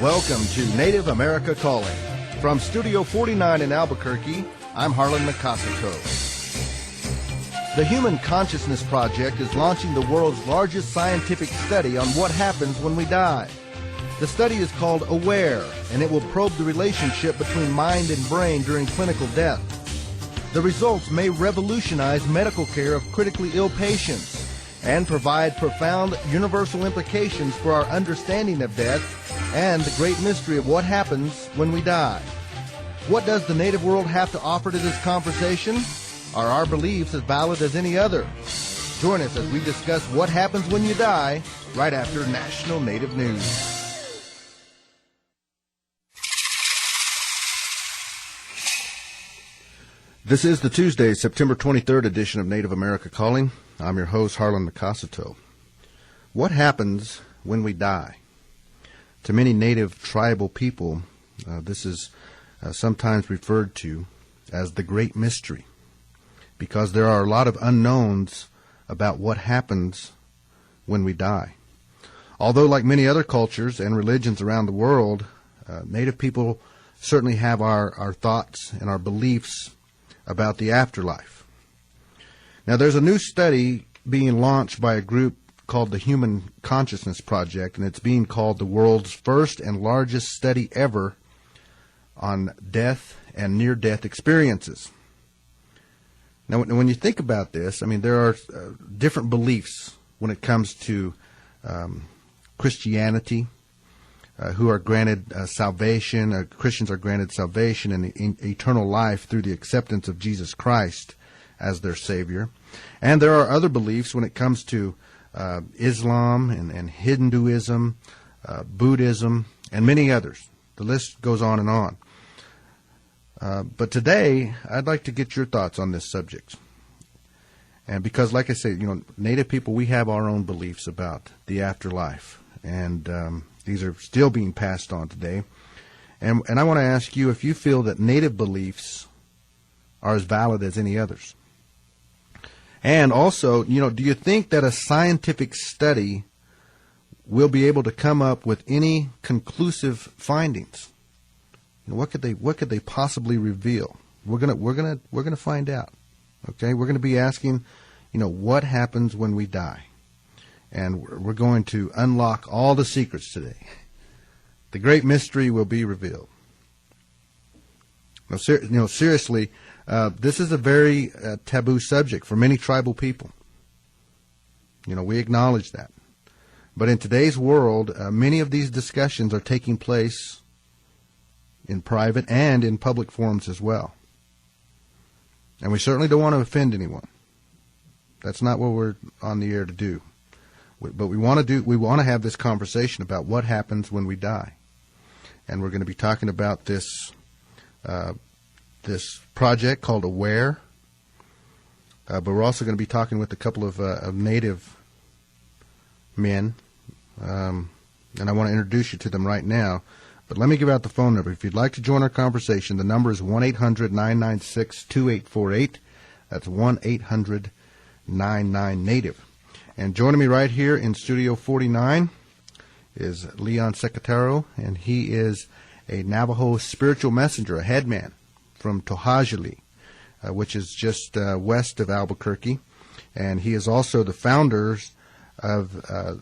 Welcome to Native America Calling. From Studio 49 in Albuquerque, I'm Harlan Secatero. The Human Consciousness Project is launching the world's largest scientific study on what happens when we die. The study is called AWARE, and it will probe the relationship between mind and brain during clinical death. The results may revolutionize medical care of critically ill patients and provide profound universal implications for our understanding of death and the great mystery of what happens when we die. What does the native world have to offer to this conversation? Are our beliefs as valid as any other? Join us as we discuss what happens when you die right after National Native News. This is the Tuesday, September 23rd edition of Native America Calling. I'm your host, Harlan Secatero. What happens when we die? To many native tribal people, this is sometimes referred to as the Great Mystery, because there are a lot of unknowns about what happens when we die. Although, like many other cultures and religions around the world, native people certainly have our thoughts and our beliefs about the afterlife. Now, there's a new study being launched by a group called the Human Consciousness Project, and it's being called the world's first and largest study ever on death and near-death experiences. Now, when you think about this, I mean, there are different beliefs when it comes to Christianity, who are granted salvation. Christians are granted salvation and eternal life through the acceptance of Jesus Christ as their Savior. And there are other beliefs when it comes to Islam and Hinduism, Buddhism, and many others. The list goes on and on. But today, I'd like to get your thoughts on this subject. And because, like I say, Native people, we have our own beliefs about the afterlife. And these are still being passed on today. And I want to ask you if you feel that Native beliefs are as valid as any others. And also, do you think that a scientific study will be able to come up with any conclusive findings? What could they possibly reveal? We're gonna find out. Okay, we're gonna be asking, what happens when we die, and we're going to unlock all the secrets today. The great mystery will be revealed. Now, seriously, this is a very taboo subject for many tribal people. We acknowledge that. But in today's world, many of these discussions are taking place in private and in public forums as well. And we certainly don't want to offend anyone. That's not what we're on the air to do. But we want to have this conversation about what happens when we die. And we're going to be talking about this project called AWARE. But we're also going to be talking with a couple of Native men. And I want to introduce you to them right now. But let me give out the phone number. If you'd like to join our conversation, the number is 1-800-996-2848. That's 1-800-99-NATIVE. And joining me right here in Studio 49 is Leon Secatero, and he is a Navajo spiritual messenger, a headman from Tohajali, which is just west of Albuquerque. And he is also the founders of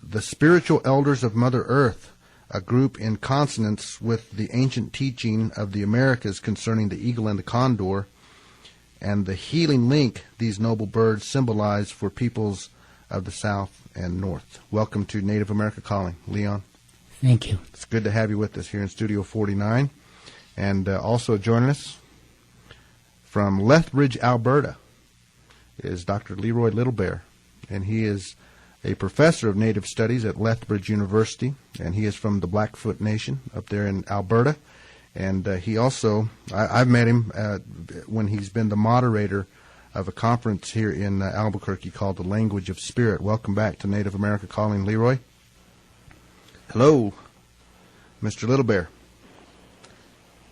the Spiritual Elders of Mother Earth, a group in consonance with the ancient teaching of the Americas concerning the eagle and the condor, and the healing link these noble birds symbolize for peoples of the South and North. Welcome to Native America Calling, Leon. Thank you. It's good to have you with us here in Studio 49. And also joining us from Lethbridge, Alberta, is Dr. Leroy Littlebear, and he is a professor of Native Studies at Lethbridge University, and he is from the Blackfoot Nation up there in Alberta. And he also, I've met him when he's been the moderator of a conference here in Albuquerque called The Language of Spirit. Welcome back to Native America Calling, Leroy. Hello, Mr. Littlebear.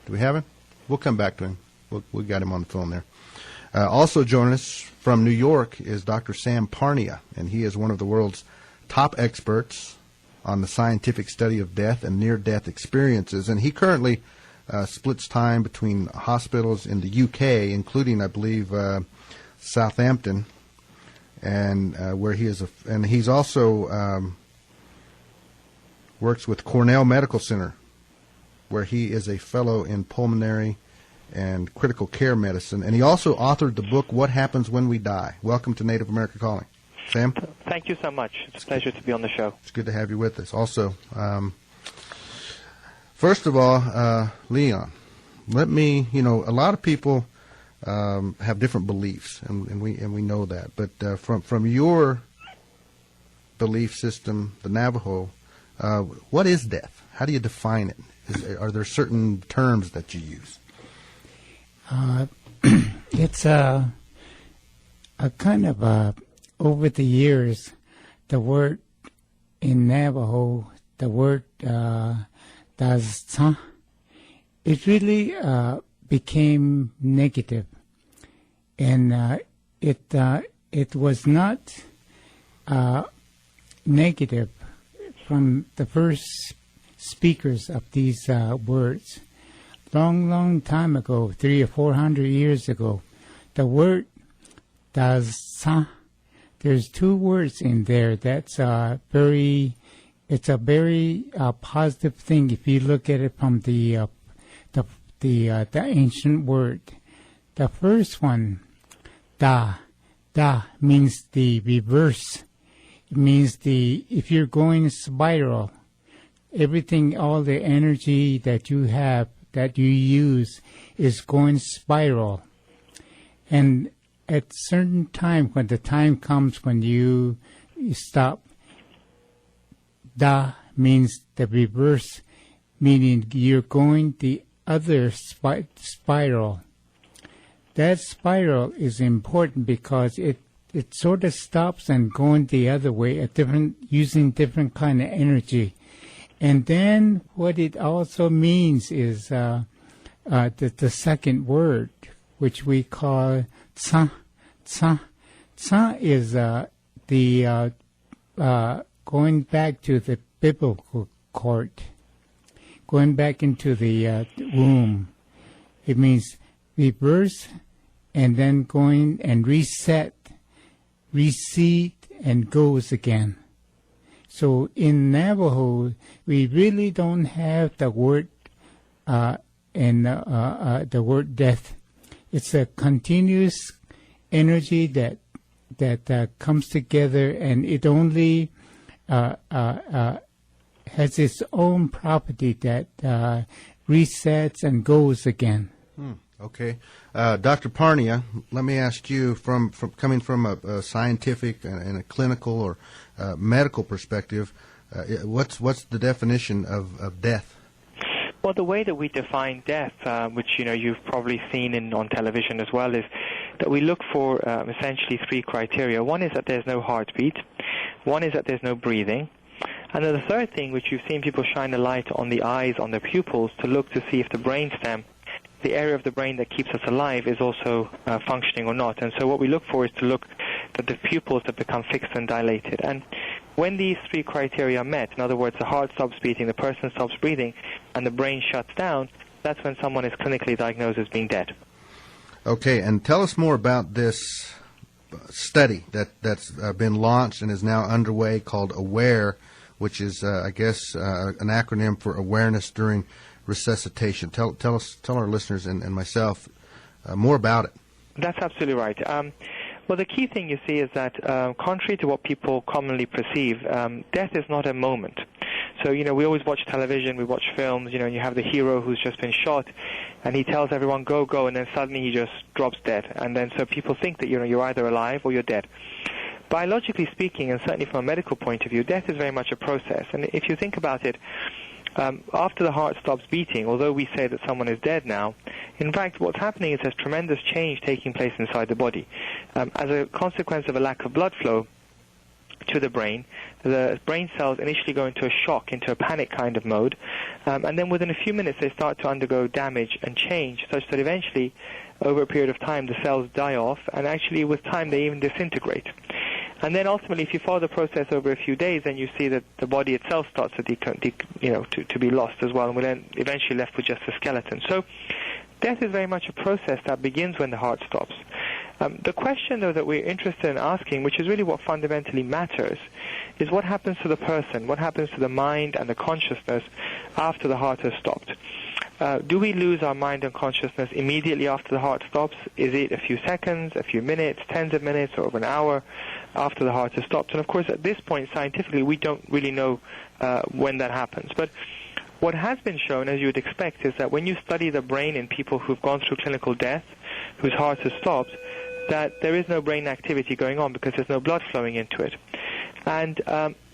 Do we have him? We'll come back to him. We got him on the phone there. Also joining us from New York is Dr. Sam Parnia, and he is one of the world's top experts on the scientific study of death and near-death experiences. And he currently splits time between hospitals in the UK, including, I believe, Southampton, and where he is, and he's also works with Cornell Medical Center, where he is a fellow in pulmonary and critical care medicine. And he also authored the book, What Happens When We Die. Welcome to Native America Calling. Sam? Thank you so much. It's a pleasure to be on the show. It's good to have you with us. Also, first of all, Leon, let me, a lot of people have different beliefs, and we know that. But from your belief system, the Navajo, what is death? How do you define it? Are there certain terms that you use? It's a kind of over the years, the word in Navajo, the word "dazta," it really became negative, and it was not negative from the first speakers of these words. Long time ago, 300 or 400 years ago, the word "dazta," there's two words in there that's it's a very positive thing if you look at it from the ancient word. The first one, da means the reverse. It means if you're going spiral, everything, all the energy that you have, that you use, is going spiral. And at certain time, when the time comes when you stop, da means the reverse, meaning you're going the other spiral. That spiral is important because it sort of stops and going the other way, using different kind of energy. And then what it also means is the second word, which we call tsa. Tsa is going back to the biblical court, going back into the womb. It means reverse and then going and reset, recede, and goes again. So in Navajo, we really don't have the word the word death. It's a continuous energy that comes together, and it only has its own property that resets and goes again. Okay. Dr. Parnia, let me ask you, from coming from a scientific and a clinical or medical perspective, what's the definition of death? Well, the way that we define death, which you've probably seen on television as well, is that we look for essentially three criteria. One is that there's no heartbeat. One is that there's no breathing. And then the third thing, which you've seen people shine a light on the eyes, on the pupils, to look to see if the brainstem, the area of the brain that keeps us alive, is also functioning or not. And so what we look for is to look at the pupils that become fixed and dilated. And when these three criteria are met, in other words, the heart stops beating, the person stops breathing, and the brain shuts down, that's when someone is clinically diagnosed as being dead. Okay, and tell us more about this study that's been launched and is now underway, called AWARE, which is, I guess, an acronym for Awareness During Resuscitation. Tell our listeners and myself more about it. That's absolutely right. Well, the key thing, you see, is that contrary to what people commonly perceive, death is not a moment. So, we always watch television, we watch films, and you have the hero who's just been shot, and he tells everyone, go, go, and then suddenly he just drops dead. And then so people think that, you're either alive or you're dead. Biologically speaking, and certainly from a medical point of view, death is very much a process. And if you think about it, after the heart stops beating, although we say that someone is dead now, in fact, what's happening is there's tremendous change taking place inside the body. As a consequence of a lack of blood flow to the brain cells initially go into a shock, into a panic kind of mode, and then within a few minutes they start to undergo damage and change, such that eventually, over a period of time, the cells die off, and actually with time they even disintegrate. And then ultimately, if you follow the process over a few days, then you see that the body itself starts to to be lost as well, and we're then eventually left with just a skeleton. So death is very much a process that begins when the heart stops. The question, though, that we're interested in asking, which is really what fundamentally matters, is what happens to the person, what happens to the mind and the consciousness after the heart has stopped. Do we lose our mind and consciousness immediately after the heart stops? Is it a few seconds, a few minutes, tens of minutes, or over an hour after the heart has stopped? And of course, at this point, scientifically, we don't really know when that happens. But what has been shown, as you would expect, is that when you study the brain in people who've gone through clinical death, whose heart has stopped, that there is no brain activity going on because there's no blood flowing into it. And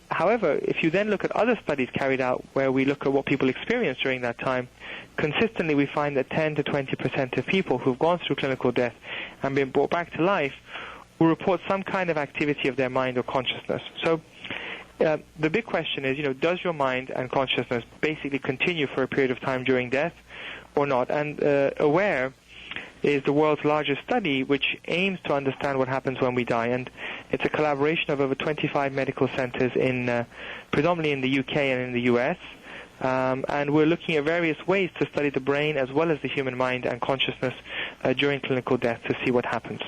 however, if you then look at other studies carried out where we look at what people experience during that time, consistently we find that 10 to 20% of people who've gone through clinical death and been brought back to life will report some kind of activity of their mind or consciousness. So the big question is, does your mind and consciousness basically continue for a period of time during death or not? And AWARE is the world's largest study which aims to understand what happens when we die. And it's a collaboration of over 25 medical centers predominantly in the UK and in the US. And we're looking at various ways to study the brain as well as the human mind and consciousness during clinical death to see what happens.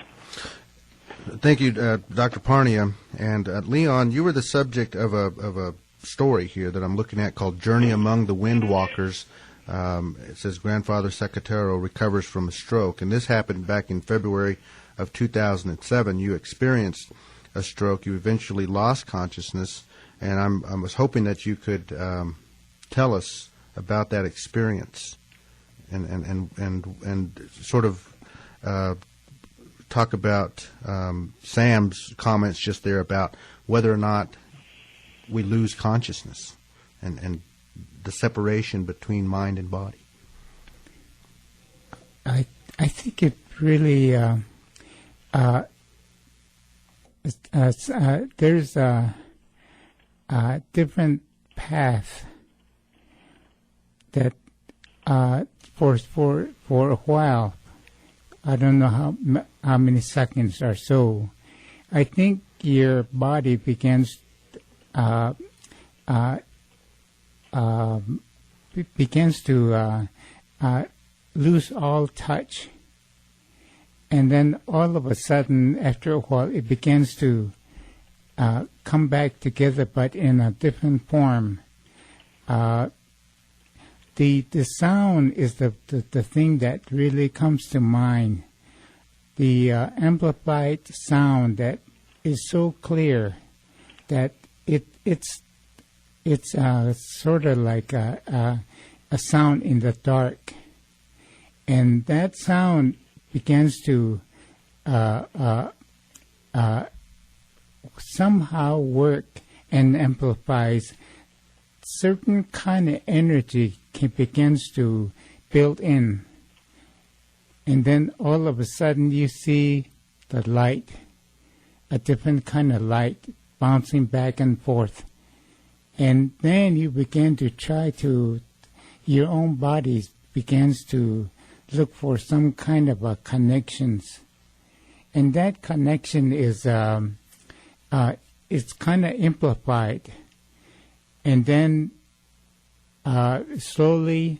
Thank you, Dr. Parnia. And Leon, you were the subject of a story here that I'm looking at called Journey Among the Windwalkers. It says Grandfather Secatero recovers from a stroke, and this happened back in February of 2007. You experienced a stroke. You eventually lost consciousness, and I was hoping that you could tell us about that experience and sort of talk about Sam's comments just there about whether or not we lose consciousness and the separation between mind and body. I think it really there's a different path that for a while, I don't know how many seconds or so, I think your body begins to lose all touch, and then all of a sudden, after a while, it begins to come back together, but in a different form. The sound is the thing that really comes to mind. The amplified sound that is so clear that it's sort of like a sound in the dark, and that sound begins to somehow work and amplifies certain kind of energy begins to build in, and then all of a sudden you see the light, a different kind of light bouncing back and forth. And then you begin to your own body begins to look for some kind of a connections. And that connection is, it's kind of amplified. And then slowly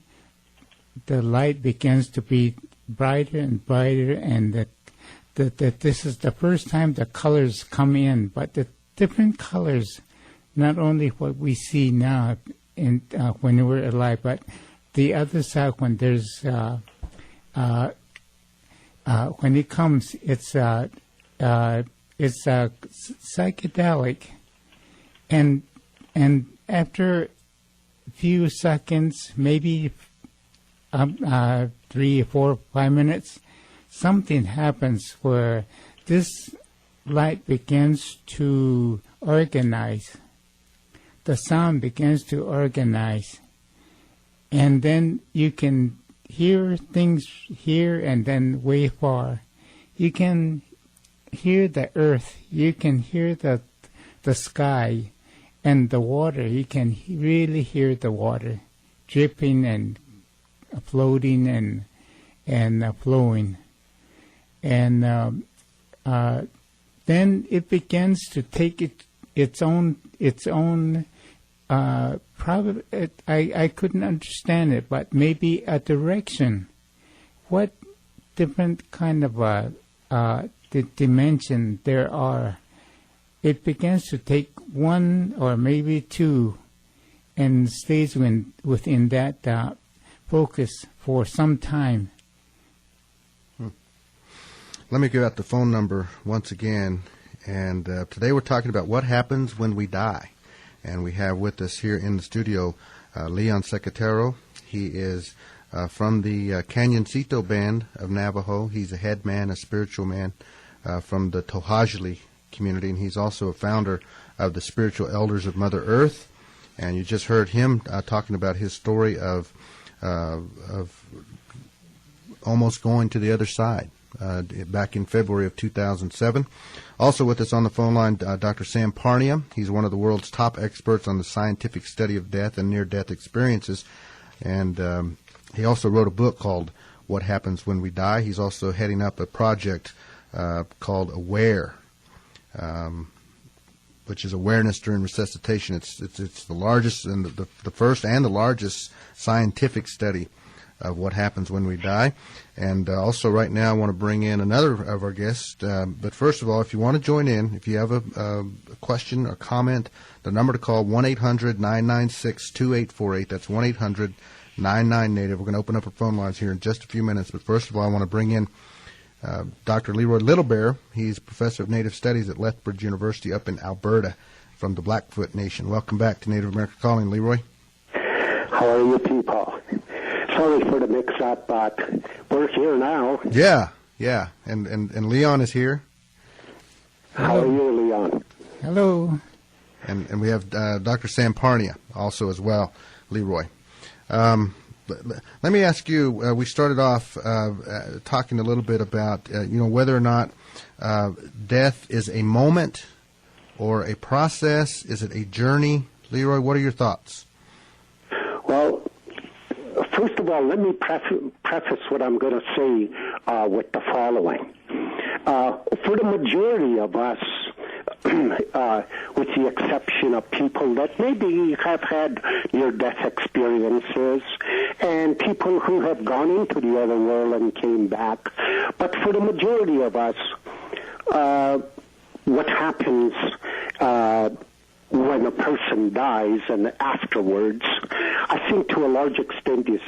the light begins to be brighter and brighter, and that this is the first time the colors come in, but the different colors, not only what we see now when we're alive, but the other side when there's when it comes, it's psychedelic, and after a few seconds, maybe 3, 4, 5 minutes, something happens where this light begins to organize. The sound begins to organize, and then you can hear things here and then way far. You can hear the earth, you can hear the sky and the water. You can really hear the water dripping and floating and flowing. And then it begins to take its own. I couldn't understand it, but maybe a direction. What different kind of the dimension there are? It begins to take one or maybe two, and stays within that focus for some time. Let me give out the phone number once again. And today we're talking about what happens when we die. And we have with us here in the studio Leon Secatero. He is from the Canyoncito Band of Navajo. He's a head man, a spiritual man from the To'Hajiilee community. And he's also a founder of the Spiritual Elders of Mother Earth. And you just heard him talking about his story of almost going to the other side. Back in February of 2007. Also with us on the phone line, Dr. Sam Parnia. He's one of the world's top experts on the scientific study of death and near-death experiences. And he also wrote a book called What Happens When We Die. He's also heading up a project called AWARE, which is awareness during resuscitation. It's the largest and the first and the largest scientific study of what happens when we die. And also right now I want to bring in another of our guests. But first of all, if you want to join in, if you have a question or comment, the number to call, 1-800-996-2848. That's 1-800-99-NATIVE. We're going to open up our phone lines here in just a few minutes. But first of all, I want to bring in Dr. Leroy Littlebear. He's professor of Native Studies at Lethbridge University up in Alberta from the Blackfoot Nation. Welcome back to Native America Calling, Leroy. How are you people? Sorry for the mix-up, but we're here now. Yeah. And Leon is here. How are you, Leon? Hello. And we have Dr. Sam Parnia also as well, Leroy. Let me ask you, we started off talking a little bit about, whether or not death is a moment or a process. Is it a journey? Leroy, what are your thoughts? Well, first of all, let me preface what I'm going to say with the following. For the majority of us, with the exception of people that maybe have had near-death experiences and people who have gone into the other world and came back, but for the majority of us, what happens when a person dies and afterwards, I think to a large extent is,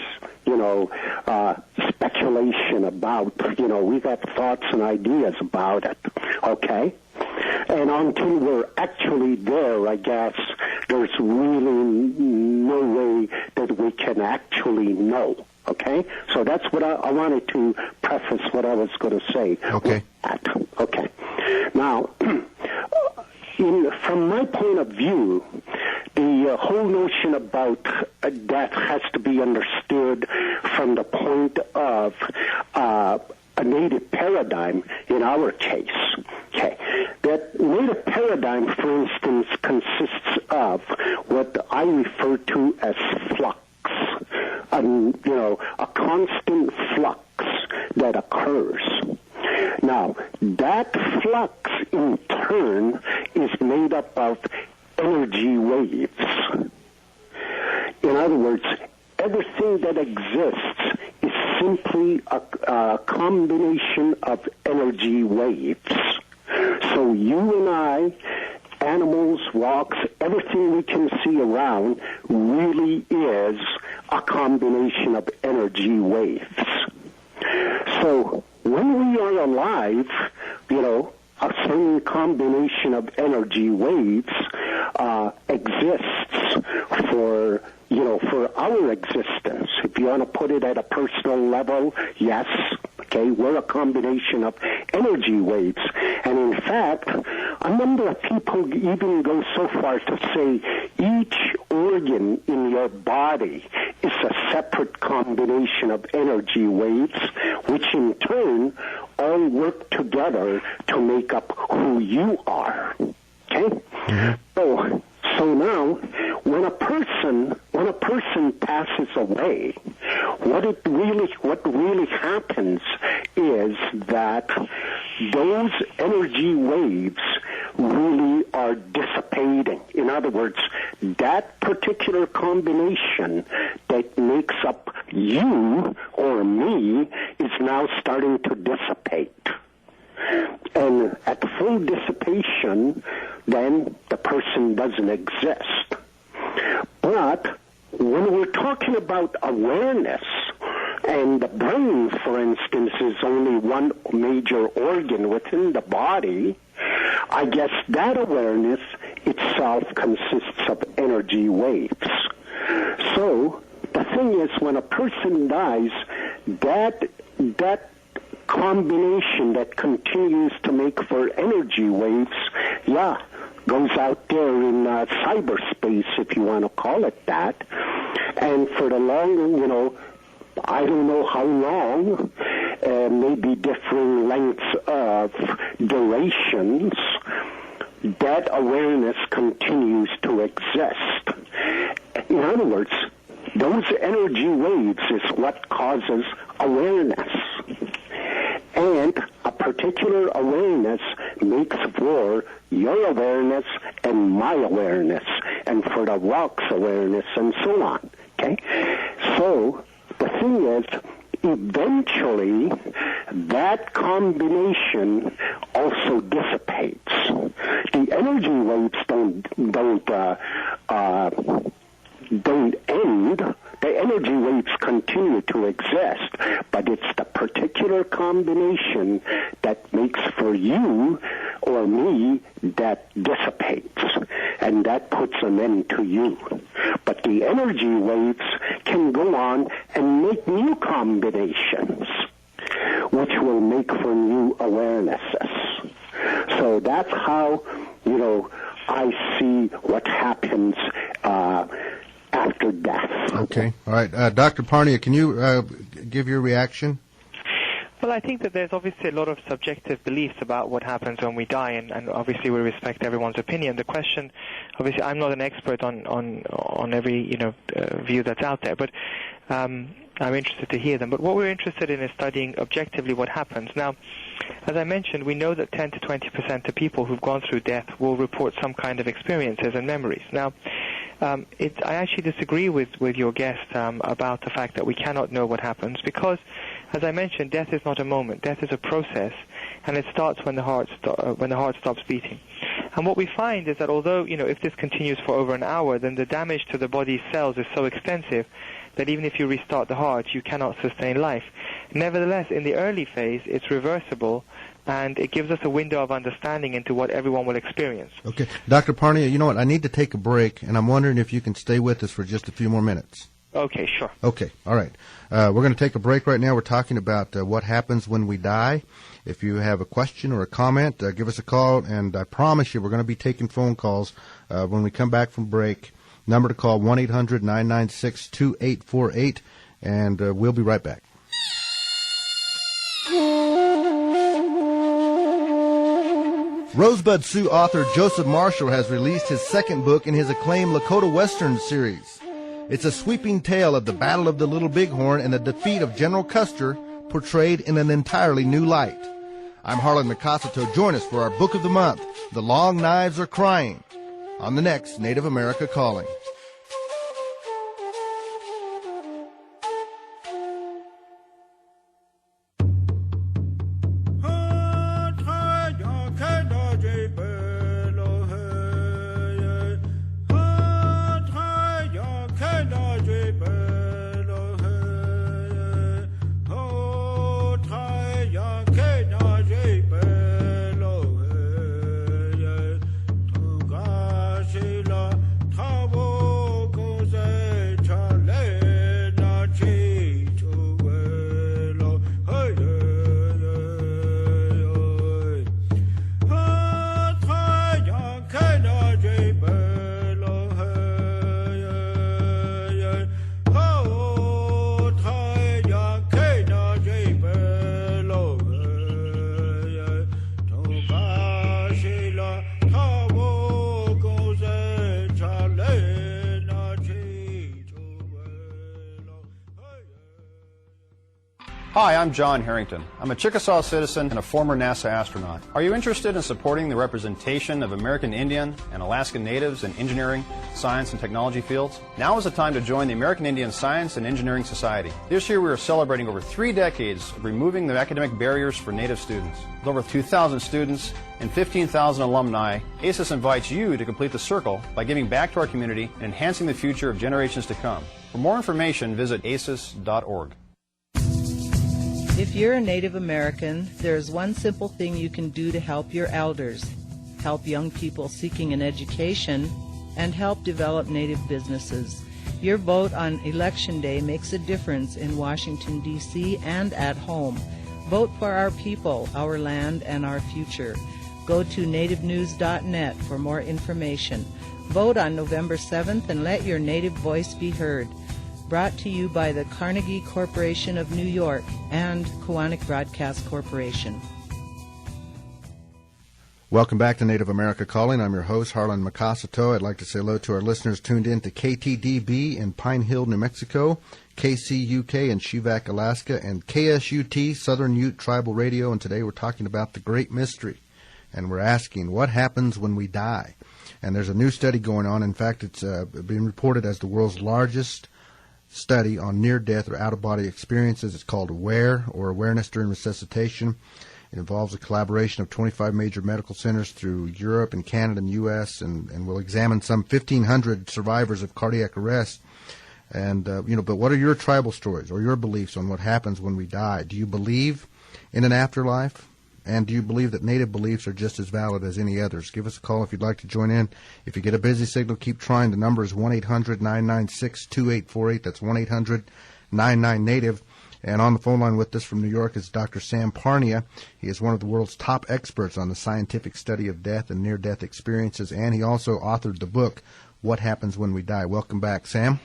speculation about, we got thoughts and ideas about it, okay? And until we're actually there, I guess, there's really no way that we can actually know, okay? So that's what I wanted to preface what I was going to say. Okay. Okay. Now, from my point of view, the whole notion about death has to be understood from the point of a native paradigm in our case. Okay. That native paradigm, for instance, consists of what I refer to as flux. A constant flux that occurs. Now, that flux, in turn, is made up of energy waves. In other words, everything that exists is simply a combination of energy waves. So you and I, animals, rocks, everything we can see around really is a combination of energy waves. So when we are alive, a certain combination of energy waves exists for our existence. If you want to put it at a personal level, yes, okay, we're a combination of energy waves. And in fact, a number of people even go so far to say each organ in your body is a separate combination of energy waves, which in turn all work together to make up who you are. Okay? Mm-hmm. So now, when a person passes away, what really happens is that those energy waves really are dissipating. In other words, that particular combination that makes up you or me is now starting to dissipate. And at full dissipation, then the person doesn't exist. But when we're talking about awareness, and the brain, for instance, is only one major organ within the body, I guess that awareness itself consists of energy waves. So the thing is, when a person dies, that combination that continues to make for energy waves, goes out there in cyberspace, if you want to call it that. And for the long, I don't know how long, maybe differing lengths of durations, that awareness continues to exist. In other words, those energy waves is what causes awareness. And a particular awareness makes for your awareness and my awareness, and for the rock's awareness, and so on. Okay? So the thing is, eventually, that combination also dissipates. The energy waves don't end. The energy waves continue to exist, but it's the particular combination that makes for you or me that dissipates, and that puts an end to you. But the energy waves can go on and make new combinations, which will make for new awarenesses. So that's how, I see what happens after death. Okay. All right. Dr. Parnia, can you give your reaction? Well, I think that there's obviously a lot of subjective beliefs about what happens when we die, and obviously we respect everyone's opinion. The question, obviously, I'm not an expert on every view that's out there, but I'm interested to hear them. But what we're interested in is studying objectively what happens. Now, as I mentioned, we know that 10 to 20% of people who've gone through death will report some kind of experiences and memories. Now, I actually disagree with your guest about the fact that we cannot know what happens, because, as I mentioned, death is not a moment. Death is a process, and it starts when the heart stops beating. And what we find is that although, if this continues for over an hour, then the damage to the body's cells is so extensive that even if you restart the heart, you cannot sustain life. Nevertheless, in the early phase, it's reversible, and it gives us a window of understanding into what everyone will experience. Okay. Dr. Parnia, you know what? I need to take a break, and I'm wondering if you can stay with us for just a few more minutes. Okay, sure. Okay, all right. We're going to take a break right now. We're talking about what happens when we die. If you have a question or a comment, give us a call, and I promise you we're going to be taking phone calls when we come back from break. Number to call, 1-800-996-2848, and we'll be right back. Rosebud Sioux author Joseph Marshall has released his second book in his acclaimed Lakota Western series. It's a sweeping tale of the Battle of the Little Bighorn and the defeat of General Custer, portrayed in an entirely new light. I'm Harlan Makasato. Join us for our Book of the Month, The Long Knives Are Crying, on the next Native America Calling. Hi, I'm John Harrington. I'm a Chickasaw citizen and a former NASA astronaut. Are you interested in supporting the representation of American Indian and Alaskan Natives in engineering, science, and technology fields? Now is the time to join the American Indian Science and Engineering Society. This year we are celebrating over 3 decades of removing the academic barriers for Native students. With over 2,000 students and 15,000 alumni, ASIS invites you to complete the circle by giving back to our community and enhancing the future of generations to come. For more information, visit asis.org. If you're a Native American, there's one simple thing you can do to help your elders, help young people seeking an education, and help develop Native businesses. Your vote on Election Day makes a difference in Washington, D.C. and at home. Vote for our people, our land, and our future. Go to nativenews.net for more information. Vote on November 7th and let your Native voice be heard. Brought to you by the Carnegie Corporation of New York and Kiwanis Broadcast Corporation. Welcome back to Native America Calling. I'm your host, Harlan Macasato. I'd like to say hello to our listeners tuned in to KTDB in Pine Hill, New Mexico, KCUK in Shivac, Alaska, and KSUT, Southern Ute Tribal Radio. And today we're talking about the Great Mystery. And we're asking, what happens when we die? And there's a new study going on. In fact, it's been reported as the world's largest study on near-death or out-of-body experiences. It's called AWARE, or Awareness During Resuscitation. It involves a collaboration of 25 major medical centers through Europe and Canada and U.S., and will examine some 1,500 survivors of cardiac arrest. And, but what are your tribal stories or your beliefs on what happens when we die? Do you believe in an afterlife? And do you believe that Native beliefs are just as valid as any others? Give us a call if you'd like to join in. If you get a busy signal, keep trying. The number is 1-800-996-2848. That's 1-800-99-NATIVE. And on the phone line with us from New York is Dr. Sam Parnia. He is one of the world's top experts on the scientific study of death and near-death experiences, and he also authored the book, What Happens When We Die. Welcome back, Sam.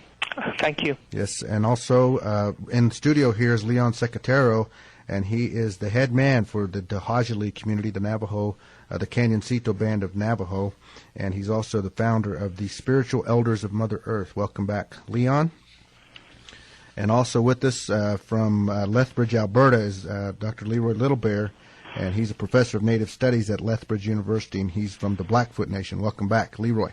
Thank you. Yes, and also in the studio here is Leon Secatero, and he is the head man for the Dehajali community, the Navajo, the Canyoncito Band of Navajo, and he's also the founder of the Spiritual Elders of Mother Earth. Welcome back, Leon. And also with us from Lethbridge, Alberta, is Dr. Leroy Littlebear, and he's a professor of Native Studies at Lethbridge University, and he's from the Blackfoot Nation. Welcome back, Leroy.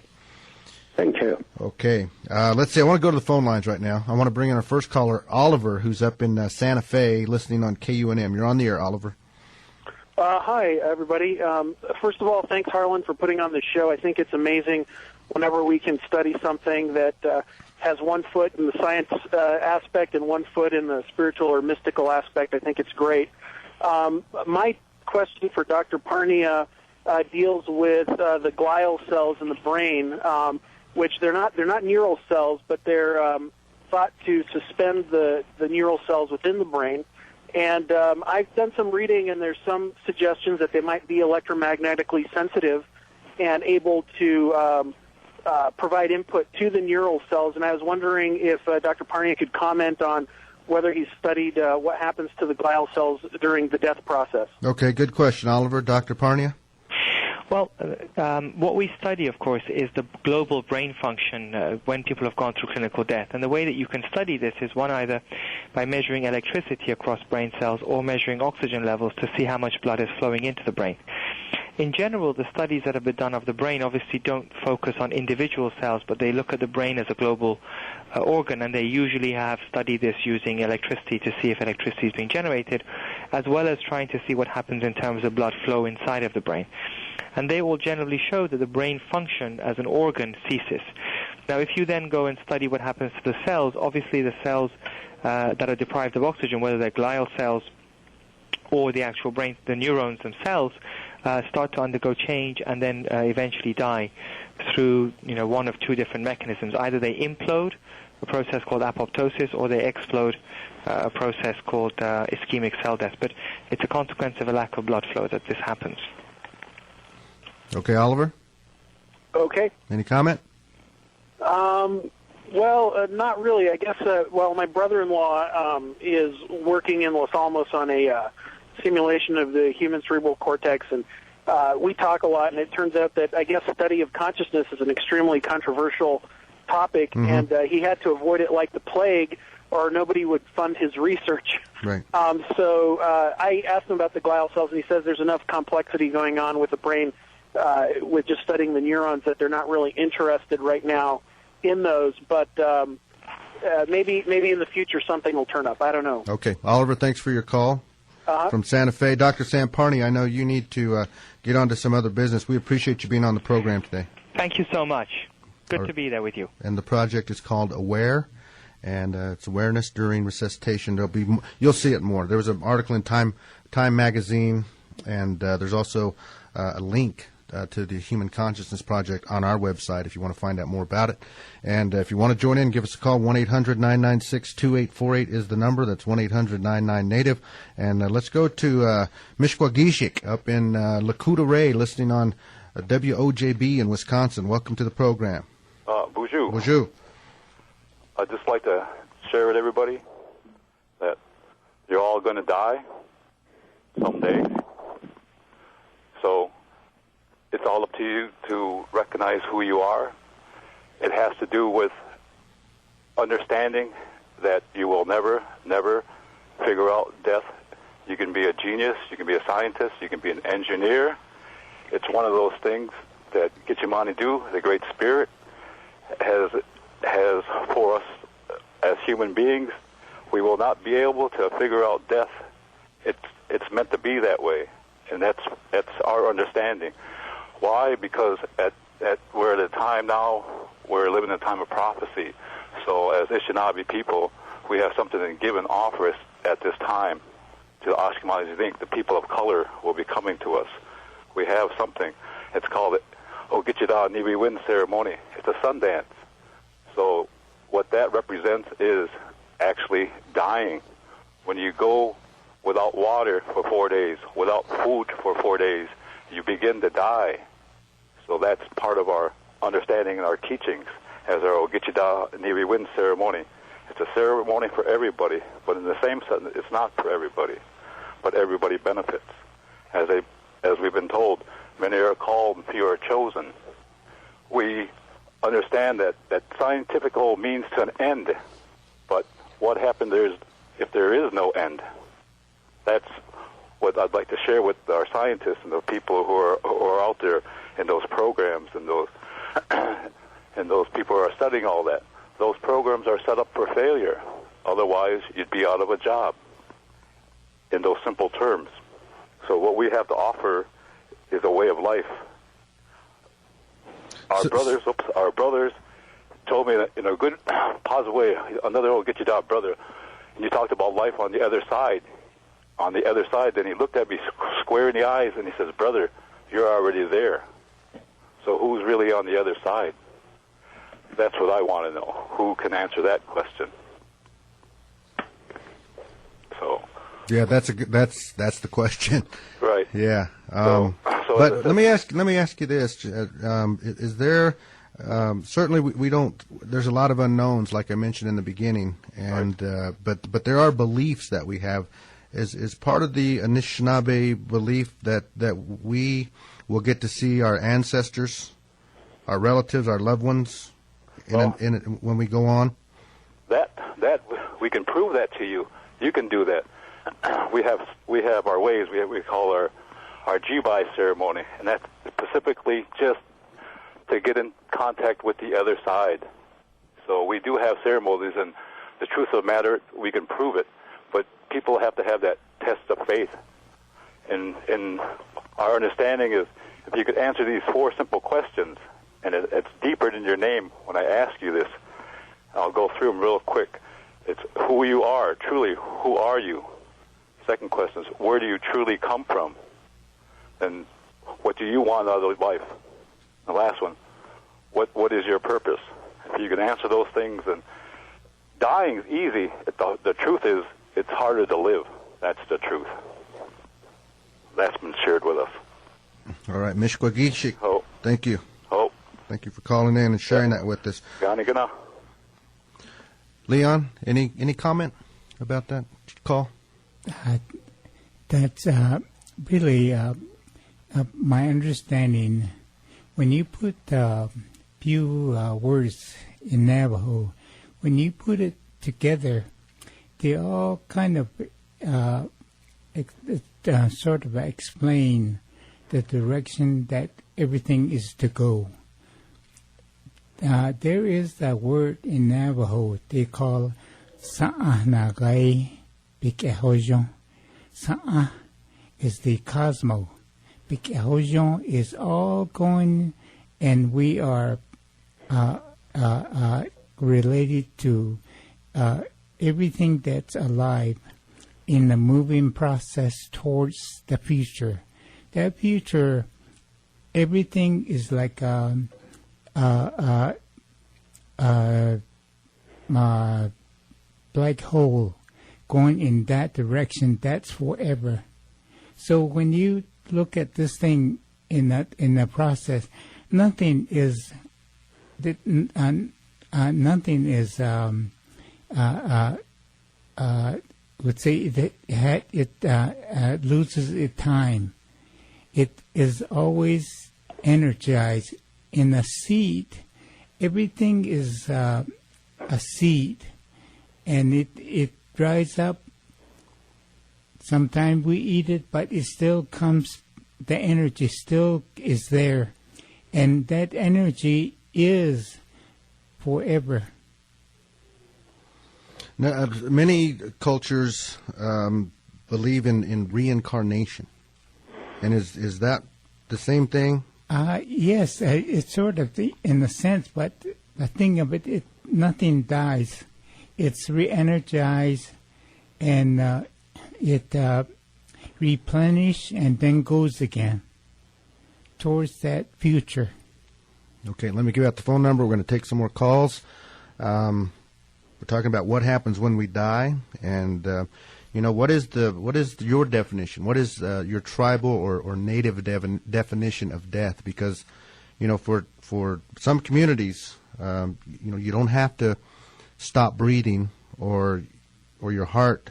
Thank you. Okay. Let's see. I want to go to the phone lines right now. I want to bring in our first caller, Oliver, who's up in Santa Fe, listening on KUNM. You're on the air, Oliver. Hi, everybody. First of all, thanks, Harlan, for putting on this show. I think it's amazing whenever we can study something that has one foot in the science aspect and one foot in the spiritual or mystical aspect. I think it's great. My question for Dr. Parnia deals with the glial cells in the brain, which they're not neural cells, but they're thought to suspend the neural cells within the brain. And I've done some reading, and there's some suggestions that they might be electromagnetically sensitive and able to provide input to the neural cells. And I was wondering if Dr. Parnia could comment on whether he's studied what happens to the glial cells during the death process. Okay, good question, Oliver. Dr. Parnia? Well, what we study, of course, is the global brain function when people have gone through clinical death. And the way that you can study this is one, either by measuring electricity across brain cells or measuring oxygen levels to see how much blood is flowing into the brain. In general, the studies that have been done of the brain obviously don't focus on individual cells, but they look at the brain as a global organ, and they usually have studied this using electricity to see if electricity is being generated, as well as trying to see what happens in terms of blood flow inside of the brain. And they will generally show that the brain function as an organ ceases. Now, if you then go and study what happens to the cells, obviously the cells that are deprived of oxygen, whether they're glial cells or the actual brain, the neurons themselves, start to undergo change and then eventually die through one of two different mechanisms. Either they implode, a process called apoptosis, or they explode, a process called ischemic cell death. But it's a consequence of a lack of blood flow that this happens. Okay, Oliver? Okay. Any comment? Well, not really. I guess, my brother-in-law is working in Los Alamos on a simulation of the human cerebral cortex, and we talk a lot, and it turns out that, I guess, study of consciousness is an extremely controversial topic, and he had to avoid it like the plague, or nobody would fund his research Right. So I asked him about the glial cells, and he says there's enough complexity going on with the brain with just studying the neurons that they're not really interested right now in those. But maybe in the future something will turn up. I don't know. Okay. Oliver, thanks for your call. From Santa Fe. Dr. Samparni, I know you need to get on to some other business. We appreciate you being on the program today. Thank you so much. Good to be there with you. And the project is called AWARE, and it's awareness during resuscitation. You'll see it more. There was an article in Time magazine, and there's also a link to the Human Consciousness Project on our website if you want to find out more about it. And if you want to join in, give us a call. 1-800-996-2848 is the number. That's 1-800-99-NATIVE. And let's go to Mishkwagishik up in Lakota Ray, listening on WOJB in Wisconsin. Welcome to the program. Bonjour. Bonjour. I'd just like to share with everybody that you're all going to die someday. So it's all up to you to recognize who you are. It has to do with understanding that you will never figure out death. You can be a genius, you can be a scientist, you can be an engineer. It's one of those things that Gitchimani, the Great Spirit, has for us as human beings. We will not be able to figure out death. It's meant to be that way, and that's our understanding. Why? Because we're at a time now, we're living in a time of prophecy. So as Anishinaabe people, we have something to give and offer us at this time to the Ashkenazi Zinc. The people of color will be coming to us. We have something. It's called the Ogitchida Niwi Wind Ceremony. It's a sun dance. So what that represents is actually dying. When you go without water for 4 days, without food for 4 days, you begin to die. So that's part of our understanding and our teachings as our Ogitchida Niwi Wind Ceremony. It's a ceremony for everybody, but in the same sense, it's not for everybody, but everybody benefits. As we've been told, many are called and few are chosen. We understand that scientific means to an end, but what happens if there is no end? That's what I'd like to share with our scientists and the people who are out there in those programs and those and those people who are studying all that. Those programs are set up for failure. Otherwise, you'd be out of a job. In those simple terms. So what we have to offer is a way of life. Our brothers told me that in a good, positive way, another old get you down brother, and you talked about life on the other side. On the other side, then he looked at me square in the eyes and he says, brother, you're already there. So who's really on the other side? That's what I want to know. Who can answer that question? So. Yeah, that's the question. Right. Yeah. But let me ask you this: is there certainly we don't? There's a lot of unknowns, like I mentioned in the beginning, and right. But there are beliefs that we have. Is part of the Anishinaabe belief that we will get to see our ancestors, our relatives, our loved ones, when we go on? That we can prove that to you. You can do that. We have our ways. We call our Jibai ceremony, and that's specifically just to get in contact with the other side. So we do have ceremonies, and the truth of the matter, we can prove it. But people have to have that test of faith. And our understanding is, if you could answer these 4 simple questions, and it's deeper than your name when I ask you this, I'll go through them real quick. It's who you are, truly, who are you? Second question is, where do you truly come from? And what do you want out of life? The last one, what is your purpose? If you can answer those things, and dying is easy. The truth is, it's harder to live. That's the truth. That's been shared with us. All right, Mishkwagishik. Oh. Thank you. Oh. Thank you for calling in and sharing that with us. Gana. Leon, any comment about that call? That's really my understanding. When you put few words in Navajo, when you put it together, they all kind of sort of explain the direction that everything is to go. There is a word in Navajo they call Sa'anagai Bikehojon. Sa'a is the cosmos. Bikehojon is all going, and we are related to everything that's alive in the moving process towards the future. That future, everything is like black hole going in that direction. That's forever. So when you look at this thing in the process, nothing is would say that it loses its time. It is always energized. In a seed, everything is a seed, and it dries up. Sometimes we eat it, but it still comes, the energy still is there, and that energy is forever. Now, many cultures believe in reincarnation, and is that the same thing? Yes, it's sort of in a sense, but the thing of it, nothing dies. It's re-energized, and it replenishes and then goes again towards that future. Okay, let me give out the phone number. We're going to take some more calls. We're talking about what happens when we die, and what is your definition? What is your tribal or native definition of death? Because for some communities, you don't have to stop breathing, or your heart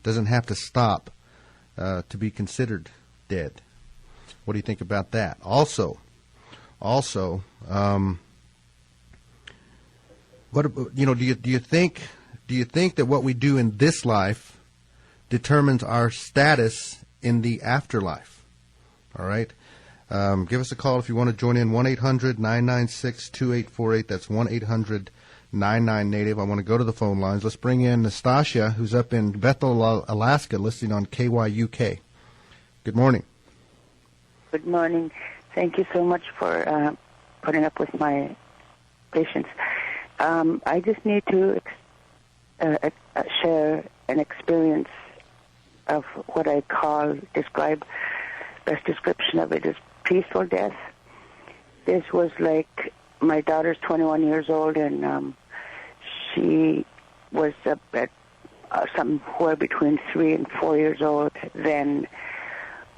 doesn't have to stop to be considered dead. What do you think about that? Also, what do you think that what we do in this life determines our status in the afterlife? All right. Give us a call if you want to join in. 1-800-996-2848. That's 1-800-99-NATIVE. I want to go to the phone lines. Let's bring in Nastasia, who's up in Bethel, Alaska, listening on KYUK. Good morning. Good morning. Thank you so much for putting up with my patience. I just need to share an experience of what I best description of it is peaceful death. This was like, my daughter's 21 years old, and she was at somewhere between 3 and 4 years old then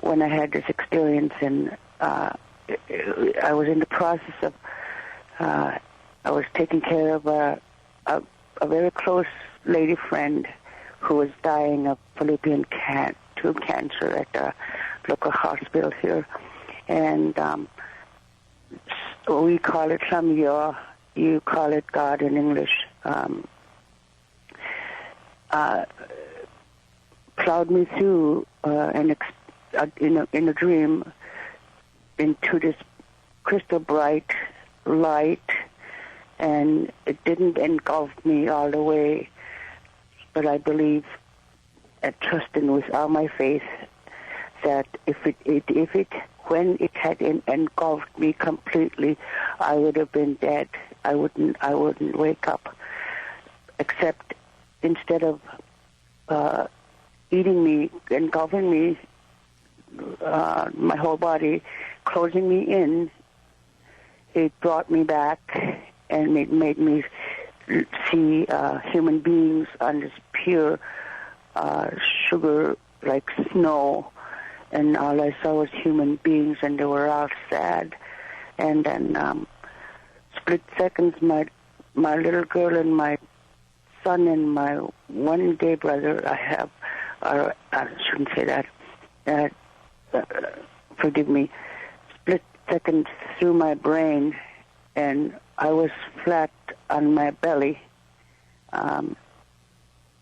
when I had this experience, and I was in the process of, I was taking care of a very close lady friend who was dying of fallopian tube cancer at a local hospital here. And we call it Samyo, you call it God in English. Plowed me through in a dream into this crystal bright light, and it didn't engulf me all the way, but I believe and trusting with all my faith that when it had engulfed me completely, I would have been dead. I wouldn't wake up, except instead of eating me, engulfing me, my whole body, closing me in, it brought me back and it made me see human beings on this pure sugar like snow, and all I saw was human beings, and they were all sad. And then split seconds, my little girl and my son and my one gay brother I have, or I shouldn't say that, forgive me, split seconds through my brain, and I was flat on my belly.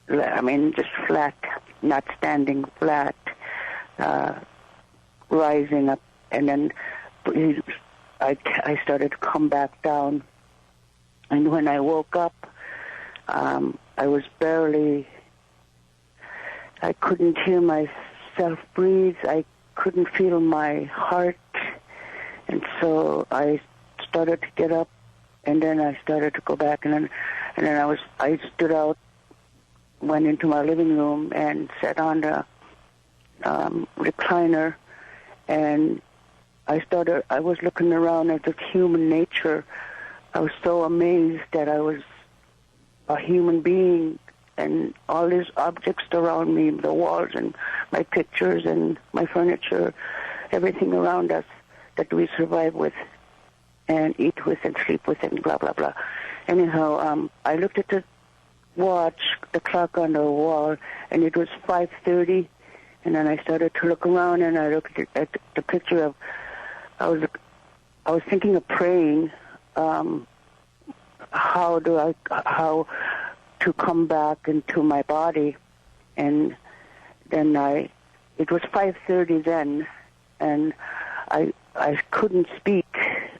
Just flat. not standing flat, rising up, and then I started to come back down. And when I woke up, I was I couldn't hear myself breathe. I couldn't feel my heart. And so I started to get up, and then I started to go back, and then I stood out, went into my living room, and sat on the recliner, and I was looking around at the human nature. I was so amazed that I was a human being, and all these objects around me, the walls and my pictures and my furniture, everything around us that we survive with and eat with and sleep with and blah, blah, blah. Anyhow, I looked at the watch, the clock on the wall, and it was 5:30, and then I started to look around, and I looked at the picture of, I was thinking of praying, how to come back into my body, and then it was 5:30 then, and I couldn't speak.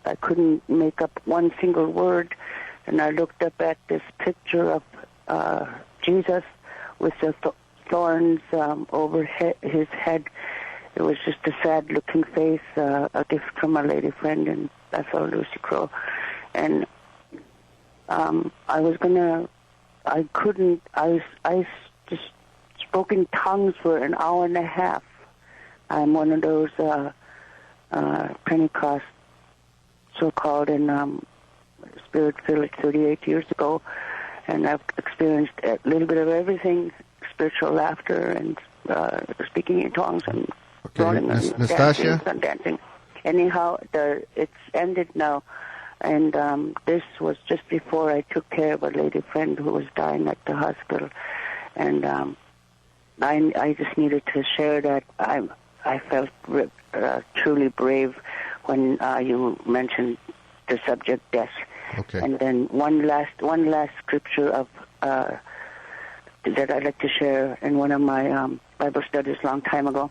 I couldn't make up one single word, and I looked up at this picture of Jesus with the thorns over his head. It was just a sad-looking face, a gift from a lady friend, and that's all, Lucy Crow. And I just spoke in tongues for an hour and a half. I'm one of those Pentecost, so-called, and Spirit-filled 38 years ago, and I've experienced a little bit of everything, spiritual laughter and speaking in tongues and rolling and Nastasia? dancing. Anyhow, it's ended now, and this was just before I took care of a lady friend who was dying at the hospital, and I just needed to share that I felt truly brave when you mentioned the subject death. Okay. And then one last scripture of that I'd like to share in one of my Bible studies a long time ago.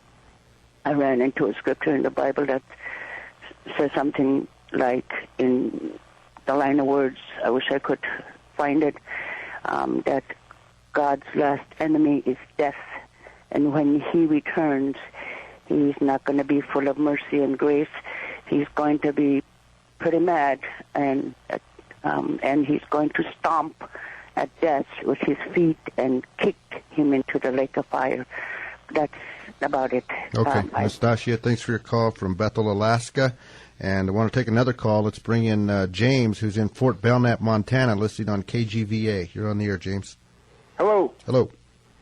I ran into a scripture in the Bible that says something like, in the line of words, I wish I could find it, that God's last enemy is death, and when he returns, he's not going to be full of mercy and grace. He's going to be pretty mad, and he's going to stomp at death with his feet and kick him into the lake of fire. That's about it. Okay, Nastasia, thanks for your call from Bethel, Alaska. And I want to take another call. Let's bring in James, who's in Fort Belknap, Montana, listed on KGVA. You're on the air, James. Hello. Hello.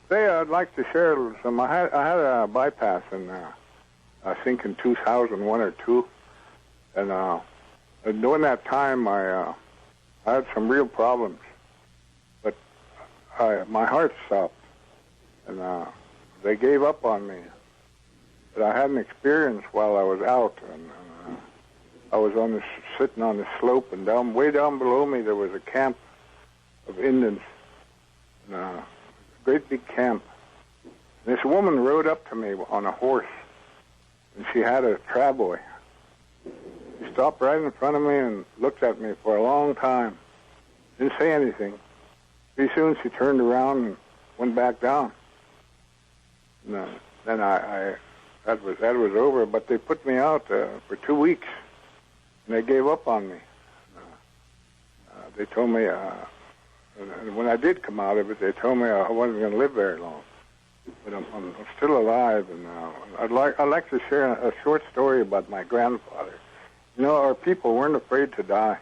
Today I'd like to share some. I had a bypass in, I think in 2001 or 2, and during that time I had some real problems, but my heart stopped, and they gave up on me. But I had an experience while I was out, and I was sitting on the slope, and way down below me there was a camp of Indians, and a great big camp. And this woman rode up to me on a horse, and she had a travois. She stopped right in front of me and looked at me for a long time. Didn't say anything. Pretty soon she turned around and went back down. And, then that was over. But they put me out for 2 weeks, and they gave up on me. They told me when I did come out of it, they told me I wasn't going to live very long. But I'm still alive, and I'd like to share a short story about my grandfather. You know, our people weren't afraid to die.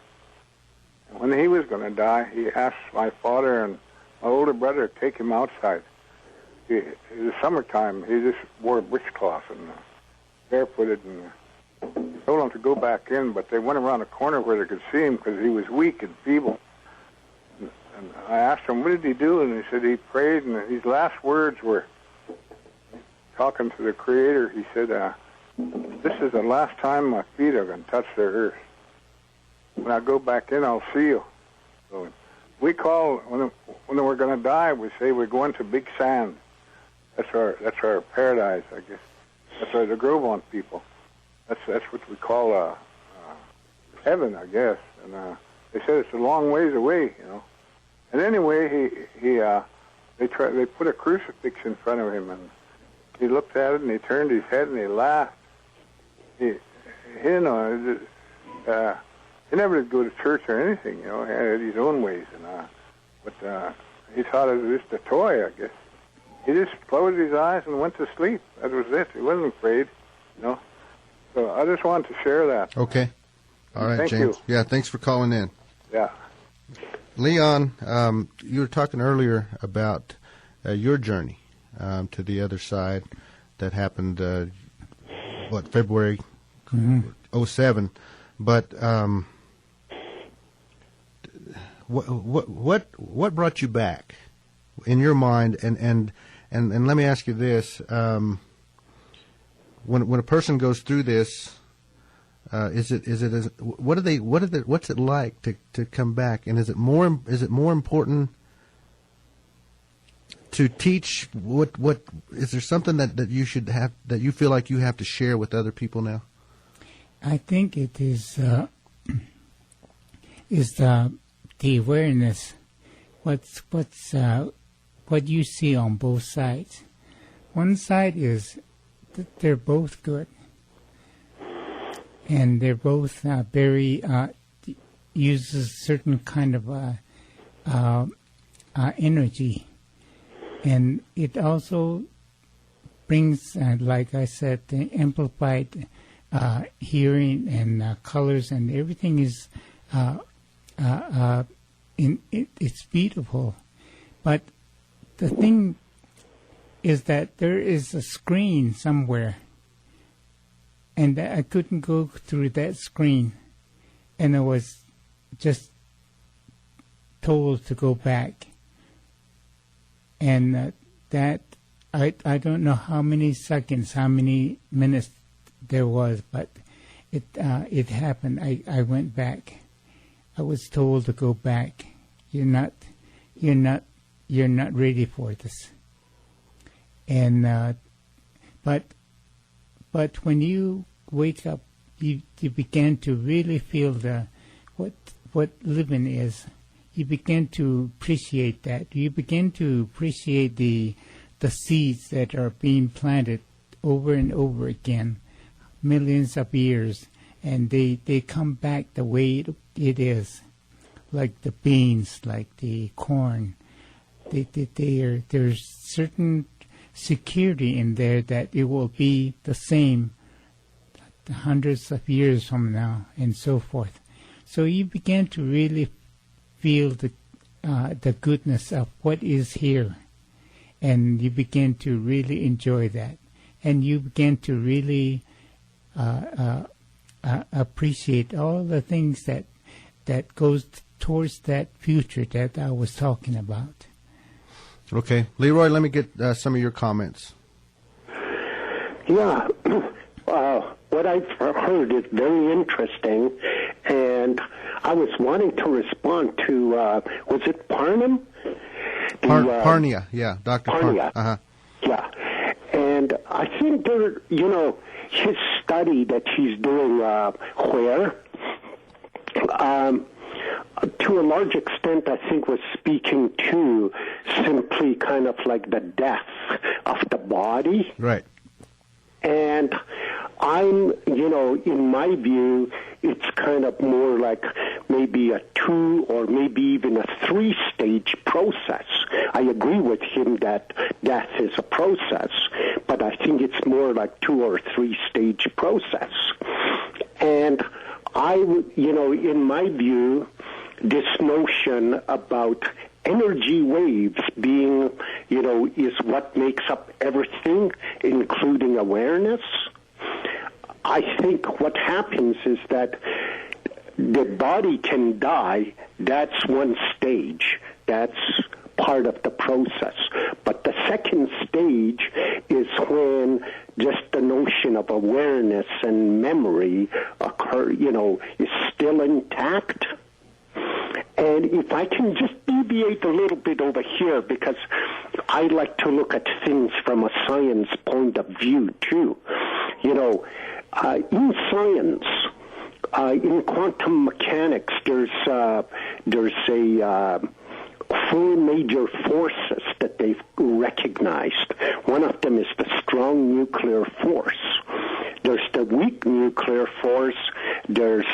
And when he was going to die, he asked my father and my older brother to take him outside. It was summertime. He just wore a breechcloth and barefooted, and told him to go back in, but they went around a corner where they could see him because he was weak and feeble. And I asked him, what did he do? And he said he prayed, and his last words were, talking to the Creator, he said, this is the last time my feet are going to touch the earth. When I go back in, I'll see you. So we call, when we're going to die, we say we're going to Big Sand. That's our paradise, I guess. That's why they grove on people. That's what we call heaven, I guess. And they said it's a long ways away, you know. And anyway, they put a crucifix in front of him, and he looked at it, and he turned his head, and he laughed. He never did go to church or anything, you know. He had his own ways, but he thought it was just a toy, I guess. He just closed his eyes and went to sleep. That was it. He wasn't afraid, you know. So I just wanted to share that. Okay. All right, Thank James. you. Yeah, thanks for calling in. Yeah. Leon, you were talking earlier about your journey to the other side that happened, February 07. But what brought you back in your mind? And let me ask you this: when a person goes through this, what's it like to come back? And is it more important to teach? What is there something that you should have, that you feel like you have to share with other people now? I think it is the awareness. What you see on both sides. One side is that they're both good, and they're both very uses certain kind of energy, and it also brings, like I said, the amplified hearing and colors, and everything is it's beautiful. But the thing is that there is a screen somewhere, and I couldn't go through that screen, and I was just told to go back. And that I don't know how many seconds, how many minutes there was, but it happened. I went back. I was told to go back. You're not ready for this. And but when you wake up, you begin to really feel what living is. You begin to appreciate that. You begin to appreciate the seeds that are being planted over and over again, millions of years, and they come back the way it is, like the beans, like the corn. There's certain security in there that it will be the same hundreds of years from now, and so forth. So you begin to really feel the goodness of what is here, and you begin to really enjoy that, and you begin to really appreciate all the things that goes towards that future that I was talking about. Okay, Leroy, let me get some of your comments. Yeah, what I've heard is very interesting, and I was wanting to respond to, was it Parnham? Parnia, yeah, Dr. Parnia. Uh-huh. Yeah, and I think his study that he's doing where, to a large extent, I think was speaking to simply kind of like the death of the body. Right. And I'm, in my view, it's kind of more like maybe a 2 or maybe even a 3-stage process. I agree with him that death is a process, but I think it's more like 2 or 3-stage process. And I would, in my view, this notion about energy waves being, is what makes up everything, including awareness. I think what happens is that the body can die. That's one stage. That's part of the process. But the second stage is when just the notion of awareness and memory is still intact. And if I can just deviate a little bit over here, because I like to look at things from a science point of view, too. You know, in science, in quantum mechanics, there's four major forces that they've recognized. One of them is the strong nuclear force. There's the weak nuclear force. There's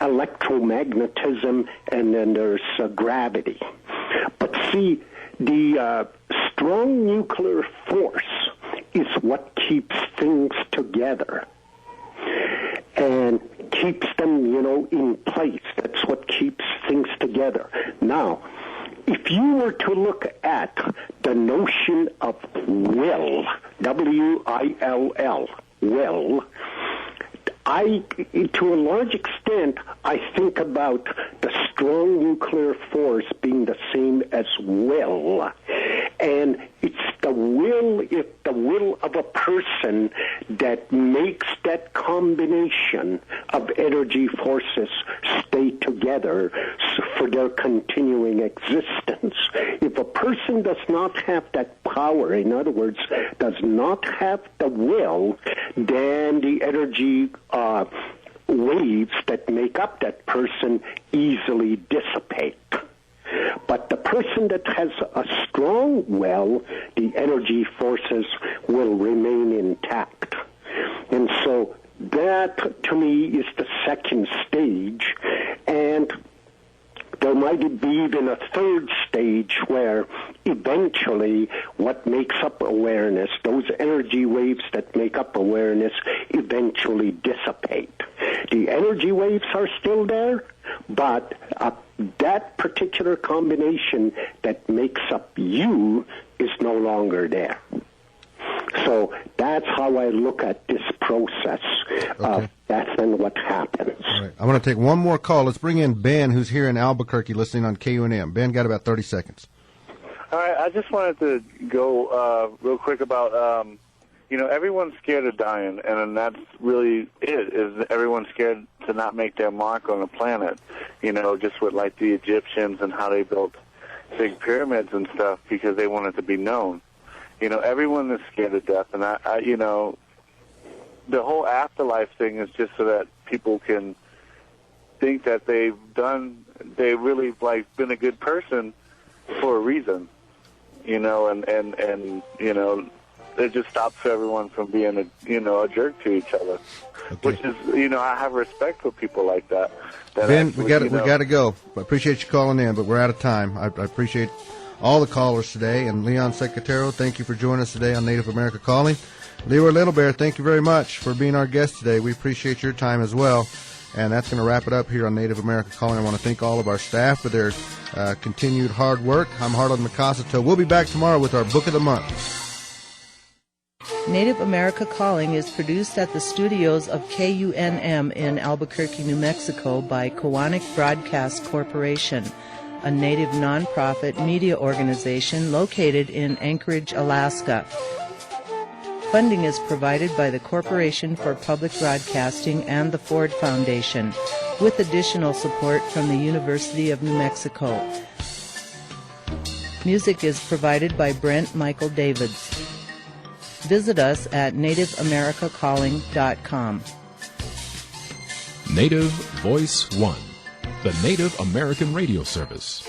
electromagnetism, and then there's gravity. But see, the strong nuclear force is what keeps things together and keeps them, you know, in place. That's what keeps things together. Now, if you were to look at the notion of will, W-I-L-L, will, to a large extent, I think about the strong nuclear force being the same as will. And it's the will of a person that makes that combination of energy forces stay together for their continuing existence. If a person does not have that power, in other words, does not have the will, then the energy waves that make up that person easily dissipate. But the person that has a strong will, the energy forces will remain intact. And so that, to me, is the second stage. And there might be even a third stage where eventually what makes up awareness, those energy waves that make up awareness, eventually dissipate. The energy waves are still there, but that particular combination that makes up you is no longer there. So that's how I look at this process. That's then what happens. All right. I want to take one more call. Let's bring in Ben, who's here in Albuquerque listening on KUNM. Ben, got about 30 seconds. All right. I just wanted to go real quick about, everyone's scared of dying, and that's really it, is everyone's scared to not make their mark on the planet, just with like the Egyptians and how they built big pyramids and stuff because they wanted to be known. Everyone is scared of death, and the whole afterlife thing is just so that people can think that they've really like been a good person for a reason, and it just stops everyone from being a jerk to each other, which is, I have respect for people like that. Ben, we got to go. I appreciate you calling in, but we're out of time. I appreciate all the callers today, and Leon Secatero, thank you for joining us today on Native America Calling. Leroy Little Bear, thank you very much for being our guest today. We appreciate your time as well. And that's going to wrap it up here on Native America Calling. I want to thank all of our staff for their continued hard work. I'm Harlan Macasato. We'll be back tomorrow with our Book of the Month. Native America Calling is produced at the studios of KUNM in Albuquerque, New Mexico by Kowanik Broadcast Corporation, a Native nonprofit media organization located in Anchorage, Alaska. Funding is provided by the Corporation for Public Broadcasting and the Ford Foundation, with additional support from the University of New Mexico. Music is provided by Brent Michael Davids. Visit us at nativeamericacalling.com. Native Voice One, the Native American radio service.